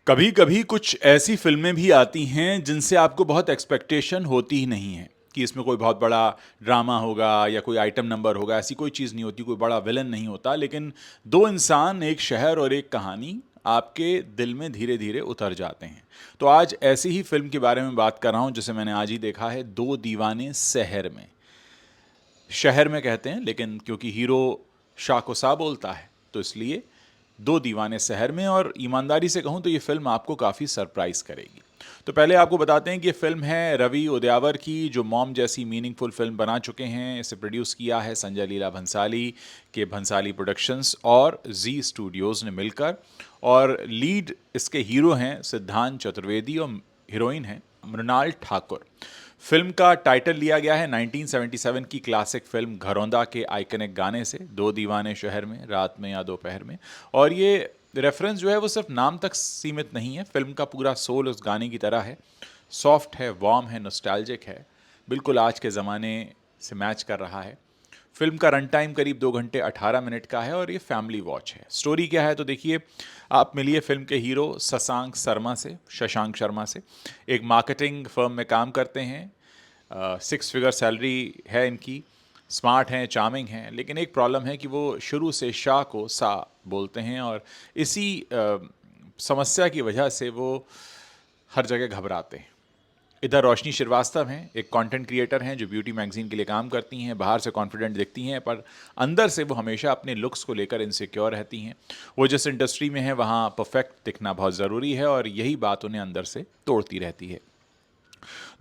कभी कभी कुछ ऐसी फिल्में भी आती हैं जिनसे आपको बहुत एक्सपेक्टेशन होती ही नहीं है कि इसमें कोई बहुत बड़ा ड्रामा होगा या कोई आइटम नंबर होगा। ऐसी कोई चीज़ नहीं होती, कोई बड़ा विलन नहीं होता, लेकिन दो इंसान, एक शहर और एक कहानी आपके दिल में धीरे धीरे उतर जाते हैं। तो आज ऐसी ही फिल्म के बारे में बात कर रहा हूँ जिसे मैंने आज ही देखा है, दो दीवाने शहर में। शहर में कहते हैं लेकिन क्योंकि हीरो शाह को सा बोलता है तो इसलिए दो दीवाने शहर में। और ईमानदारी से कहूं तो ये फिल्म आपको काफ़ी सरप्राइज करेगी। तो पहले आपको बताते हैं कि ये फिल्म है रवि उदयावर की, जो मॉम जैसी मीनिंगफुल फिल्म बना चुके हैं। इसे प्रोड्यूस किया है संजय लीला भंसाली के भंसाली प्रोडक्शंस और जी स्टूडियोज़ ने मिलकर। और लीड इसके हीरो हैं सिद्धांत चतुर्वेदी और हीरोइन है मृणाल ठाकुर। फिल्म का टाइटल लिया गया है 1977 की क्लासिक फिल्म घरौंदा के आइकनिक गाने से, दो दीवाने शहर में, रात में या दोपहर में। और ये रेफरेंस जो है वो सिर्फ नाम तक सीमित नहीं है, फिल्म का पूरा सोल उस गाने की तरह है। सॉफ्ट है, वार्म है, नॉस्टैल्जिक है, बिल्कुल आज के ज़माने से मैच कर रहा है। फिल्म का रन टाइम करीब 2 घंटे 18 मिनट का है और ये फैमिली वॉच है। स्टोरी क्या है तो देखिए, आप मिलिए फिल्म के हीरो शशांक शर्मा से। एक मार्केटिंग फर्म में काम करते हैं, 6 फिगर सैलरी है इनकी। स्मार्ट हैं, चार्मिंग हैं, लेकिन एक प्रॉब्लम है कि वो शुरू से शाह को सा बोलते हैं और इसी समस्या की वजह से वो हर जगह घबराते हैं। इधर रोशनी श्रीवास्तव हैं, एक कंटेंट क्रिएटर हैं जो ब्यूटी मैगजीन के लिए काम करती हैं। बाहर से कॉन्फिडेंट दिखती हैं पर अंदर से वो हमेशा अपने लुक्स को लेकर इनसिक्योर रहती हैं। वो जिस इंडस्ट्री में है वहाँ परफेक्ट दिखना बहुत ज़रूरी है और यही बात उन्हें अंदर से तोड़ती रहती है।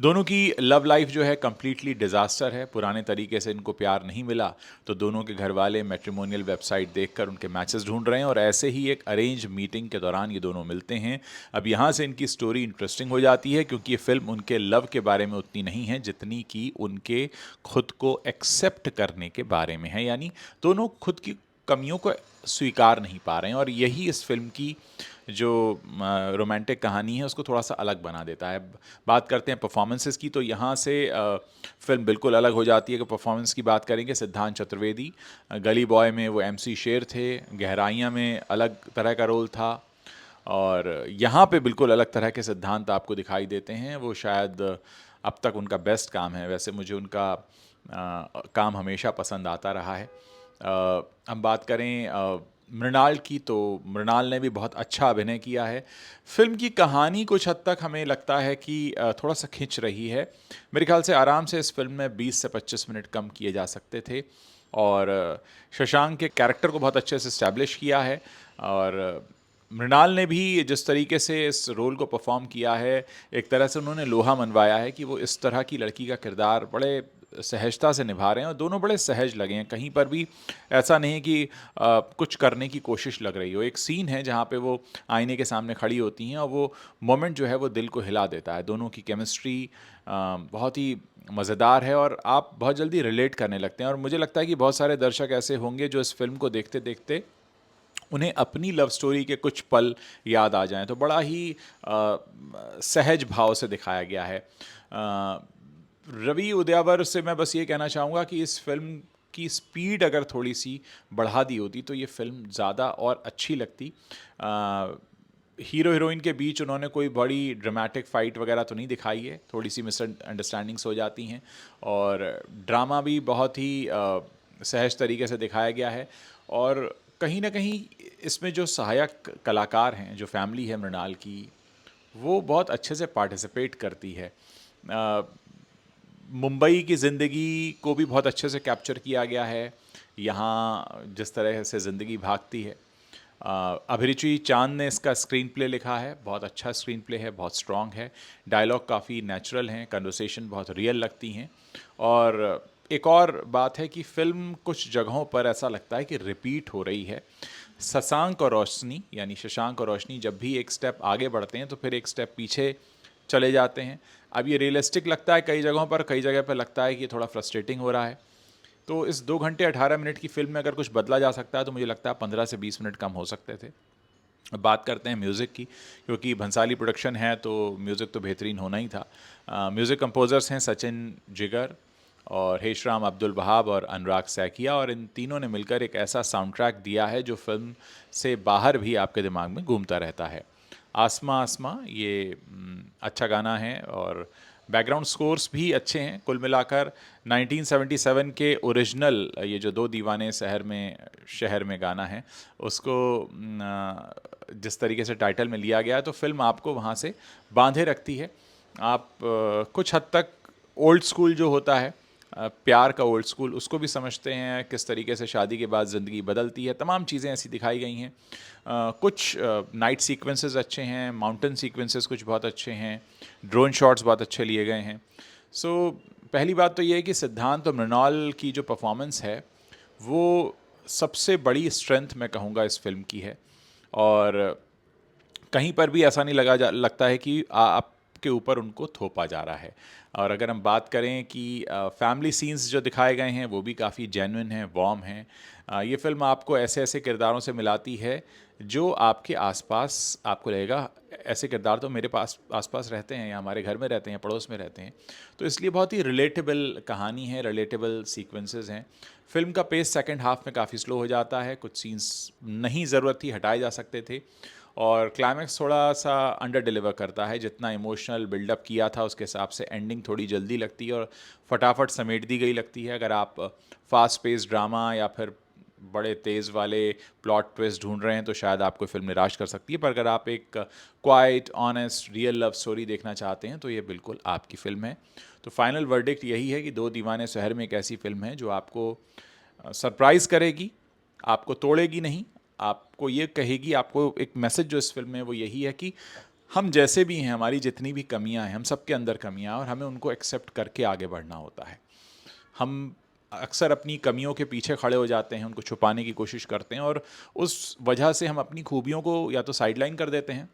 दोनों की लव लाइफ जो है कंप्लीटली डिजास्टर है। पुराने तरीके से इनको प्यार नहीं मिला तो दोनों के घर वाले मैट्रिमोनियल वेबसाइट देखकर उनके मैचेस ढूंढ रहे हैं और ऐसे ही एक अरेंज मीटिंग के दौरान ये दोनों मिलते हैं। अब यहाँ से इनकी स्टोरी इंटरेस्टिंग हो जाती है क्योंकि ये फिल्म उनके लव के बारे में उतनी नहीं है जितनी कि उनके खुद को एक्सेप्ट करने के बारे में है। यानी दोनों खुद की कमियों को स्वीकार नहीं पा रहे हैं और यही इस फिल्म की जो रोमांटिक कहानी है उसको थोड़ा सा अलग बना देता है। बात करते हैं परफॉर्मेंसेस की तो यहाँ से फिल्म बिल्कुल अलग हो जाती है। कि परफॉर्मेंस की बात करेंगे, सिद्धांत चतुर्वेदी गली बॉय में वो एमसी शेर थे, गहराइयाँ में अलग तरह का रोल था और यहाँ पे बिल्कुल अलग तरह के सिद्धांत आपको दिखाई देते हैं। वो शायद अब तक उनका बेस्ट काम है। वैसे मुझे उनका काम हमेशा पसंद आता रहा है। हम बात करें मृणाल की तो मृणाल ने भी बहुत अच्छा अभिनय किया है। फिल्म की कहानी कुछ हद तक हमें लगता है कि थोड़ा सा खिंच रही है। मेरे ख्याल से आराम से इस फिल्म में 20 से 25 मिनट कम किए जा सकते थे। और शशांक के कैरेक्टर को बहुत अच्छे से इस्टेब्लिश किया है और मृणाल ने भी जिस तरीके से इस रोल को परफॉर्म किया है, एक तरह से उन्होंने लोहा मनवाया है कि वो इस तरह की लड़की का किरदार बड़े सहजता से निभा रहे हैं और दोनों बड़े सहज लगे हैं। कहीं पर भी ऐसा नहीं है कि कुछ करने की कोशिश लग रही हो। एक सीन है जहाँ पे वो आईने के सामने खड़ी होती हैं और वो मोमेंट जो है वो दिल को हिला देता है। दोनों की केमिस्ट्री बहुत ही मज़ेदार है और आप बहुत जल्दी रिलेट करने लगते हैं। और मुझे लगता है कि बहुत सारे दर्शक ऐसे होंगे जो इस फिल्म को देखते देखते उन्हें अपनी लव स्टोरी के कुछ पल याद आ जाएं। तो बड़ा ही सहज भाव से दिखाया गया है। रवि उदयावर से मैं बस ये कहना चाहूँगा कि इस फिल्म की स्पीड अगर थोड़ी सी बढ़ा दी होती तो ये फिल्म ज़्यादा और अच्छी लगती। हीरो हीरोइन के बीच उन्होंने कोई बड़ी ड्रामेटिक फाइट वगैरह तो नहीं दिखाई है, थोड़ी सी मिसअंडरस्टैंडिंग्स हो जाती हैं और ड्रामा भी बहुत ही सहज तरीके से दिखाया गया है। और कहीं ना कहीं इसमें जो सहायक कलाकार हैं, जो फैमिली है मृणाल की, वो बहुत अच्छे से पार्टिसिपेट करती है। मुंबई की ज़िंदगी को भी बहुत अच्छे से कैप्चर किया गया है। यहाँ जिस तरह से ज़िंदगी भागती है, अभिरुचि चांद ने इसका स्क्रीन प्ले लिखा है। बहुत अच्छा स्क्रीन प्ले है, बहुत स्ट्रॉन्ग है। डायलॉग काफ़ी नेचुरल हैं, कन्वर्सेशन बहुत रियल लगती हैं। और एक और बात है कि फ़िल्म कुछ जगहों पर ऐसा लगता है कि रिपीट हो रही है। शशांक और रोशनी, यानी शशांक और रोशनी जब भी एक स्टेप आगे बढ़ते हैं तो फिर एक स्टेप पीछे चले जाते हैं। अब ये रियलिस्टिक लगता है कई जगहों पर, कई जगह पर लगता है कि थोड़ा फ्रस्ट्रेटिंग हो रहा है। तो इस 2 घंटे 18 मिनट की फिल्म में अगर कुछ बदला जा सकता है तो मुझे लगता है 15 से 20 मिनट कम हो सकते थे। अब बात करते हैं म्यूज़िक की, क्योंकि भंसाली प्रोडक्शन है तो म्यूज़िक तो बेहतरीन होना ही था। म्यूज़िक कंपोजर्स हैं सचिन जिगर और हेशराम अब्दुल वहाब और अनुराग सैकिया, और इन तीनों ने मिलकर एक ऐसा साउंड ट्रैक दिया है जो फिल्म से बाहर भी आपके दिमाग में घूमता रहता है। आसमां आसमां, ये अच्छा गाना है और बैकग्राउंड स्कोर्स भी अच्छे हैं। कुल मिलाकर 1977 के ओरिजिनल ये जो दो दीवाने शहर में गाना है, उसको जिस तरीके से टाइटल में लिया गया है, तो फिल्म आपको वहाँ से बांधे रखती है। आप कुछ हद तक ओल्ड स्कूल जो होता है, प्यार का ओल्ड स्कूल, उसको भी समझते हैं, किस तरीके से शादी के बाद ज़िंदगी बदलती है, तमाम चीज़ें ऐसी दिखाई गई हैं। कुछ नाइट सीक्वेंसेस अच्छे हैं, माउंटेन सीक्वेंसेस कुछ बहुत अच्छे हैं, ड्रोन शॉट्स बहुत अच्छे लिए गए हैं। सो पहली बात तो ये है कि सिद्धांत और मृणाल की जो परफॉर्मेंस है, वो सबसे बड़ी स्ट्रेंथ मैं कहूँगा इस फिल्म की है। और कहीं पर भी ऐसा नहीं लगता है कि आपके ऊपर उनको थोपा जा रहा है। और अगर हम बात करें कि फैमिली सीन्स जो दिखाए गए हैं वो भी काफ़ी जेन्युइन हैं, वार्म हैं। ये फ़िल्म आपको ऐसे ऐसे किरदारों से मिलाती है जो आपके आसपास आपको लगेगा ऐसे किरदार तो मेरे पास आसपास रहते हैं, या हमारे घर में रहते हैं, पड़ोस में रहते हैं। तो इसलिए बहुत ही रिलेटेबल कहानी है, रिलेटेबल सीक्वेंसेस हैं। फिल्म का पेस सेकंड हाफ में काफ़ी स्लो हो जाता है, कुछ सीन्स नहीं ज़रूरत थी, हटाए जा सकते थे। और क्लाइमैक्स थोड़ा सा अंडर डिलीवर करता है, जितना इमोशनल बिल्डअप किया था उसके हिसाब से एंडिंग थोड़ी जल्दी लगती है और फटाफट समेट दी गई लगती है। अगर आप फास्ट पेस ड्रामा या फिर बड़े तेज़ वाले प्लॉट ट्विस्ट ढूंढ रहे हैं तो शायद आपको फिल्म निराश कर सकती है, पर अगर आप एक quite honest real love story देखना चाहते हैं तो ये बिल्कुल आपकी फ़िल्म है। तो फाइनल वर्डिक्ट यही है कि दो दीवाने शहर में एक ऐसी फ़िल्म है जो आपको सरप्राइज़ करेगी, आपको तोड़ेगी नहीं, आपको ये कहेगी, आपको एक मैसेज जो इस फिल्म में वो यही है कि हम जैसे भी हैं, हमारी जितनी भी कमियां हैं, हम सबके अंदर कमियां हैं और हमें उनको एक्सेप्ट करके आगे बढ़ना होता है। हम अक्सर अपनी कमियों के पीछे खड़े हो जाते हैं, उनको छुपाने की कोशिश करते हैं और उस वजह से हम अपनी खूबियों को या तो साइडलाइन कर देते हैं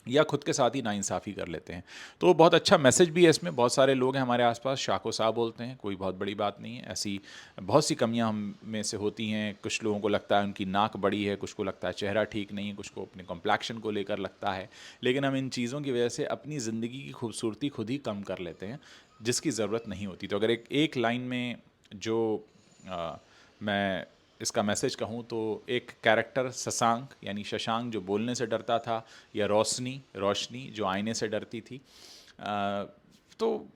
या खुद के साथ ही नाइंसाफ़ी कर लेते हैं। तो बहुत अच्छा मैसेज भी है इसमें। बहुत सारे लोग हैं हमारे आसपास, शाको साहब बोलते हैं, कोई बहुत बड़ी बात नहीं है। ऐसी बहुत सी कमियां हम में से होती हैं। कुछ लोगों को लगता है उनकी नाक बड़ी है, कुछ को लगता है चेहरा ठीक नहीं है, कुछ को अपने कॉम्प्लेक्शन को लेकर लगता है। लेकिन हम इन चीज़ों की वजह से अपनी ज़िंदगी की खूबसूरती खुद ही कम कर लेते हैं, जिसकी ज़रूरत नहीं होती। तो अगर एक लाइन में जो मैं इसका मैसेज कहूँ तो एक कैरेक्टर शशांक, यानी शशांक जो बोलने से डरता था, या रोशनी जो आईने से डरती थी, तो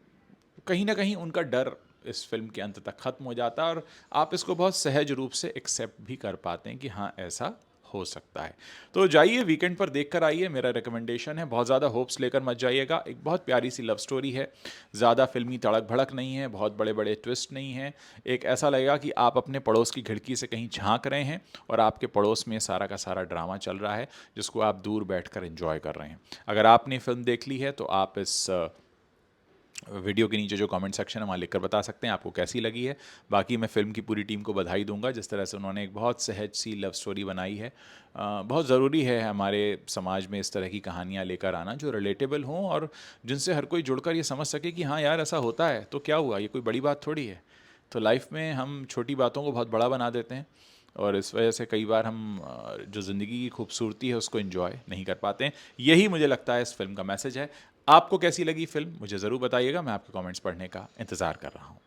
कहीं ना कहीं उनका डर इस फिल्म के अंत तक ख़त्म हो जाता है और आप इसको बहुत सहज रूप से एक्सेप्ट भी कर पाते हैं कि हाँ, ऐसा हो सकता है। तो जाइए, वीकेंड पर देख कर आइए, मेरा रिकमेंडेशन है। बहुत ज़्यादा होप्स लेकर मत जाइएगा। एक बहुत प्यारी सी लव स्टोरी है, ज़्यादा फिल्मी तड़क भड़क नहीं है, बहुत बड़े बड़े ट्विस्ट नहीं है। एक ऐसा लगेगा कि आप अपने पड़ोस की खिड़की से कहीं झांक रहे हैं और आपके पड़ोस में सारा का सारा ड्रामा चल रहा है, जिसको आप दूर बैठकर एंजॉय कर रहे हैं। अगर आपने फिल्म देख ली है तो आप इस वीडियो के नीचे जो कमेंट सेक्शन है वहाँ लिखकर बता सकते हैं आपको कैसी लगी है। बाकी मैं फ़िल्म की पूरी टीम को बधाई दूंगा, जिस तरह से उन्होंने एक बहुत सहज सी लव स्टोरी बनाई है। बहुत ज़रूरी है हमारे समाज में इस तरह की कहानियाँ लेकर आना जो रिलेटेबल हों और जिनसे हर कोई जुड़कर ये समझ सके कि हाँ यार, ऐसा होता है तो क्या हुआ, ये कोई बड़ी बात थोड़ी है। तो लाइफ में हम छोटी बातों को बहुत बड़ा बना देते हैं और इस वजह से कई बार हम जो ज़िंदगी की खूबसूरती है उसको एंजॉय नहीं कर पाते हैं। यही मुझे लगता है इस फिल्म का मैसेज है। आपको कैसी लगी फिल्म मुझे ज़रूर बताइएगा, मैं आपके कमेंट्स पढ़ने का इंतज़ार कर रहा हूँ।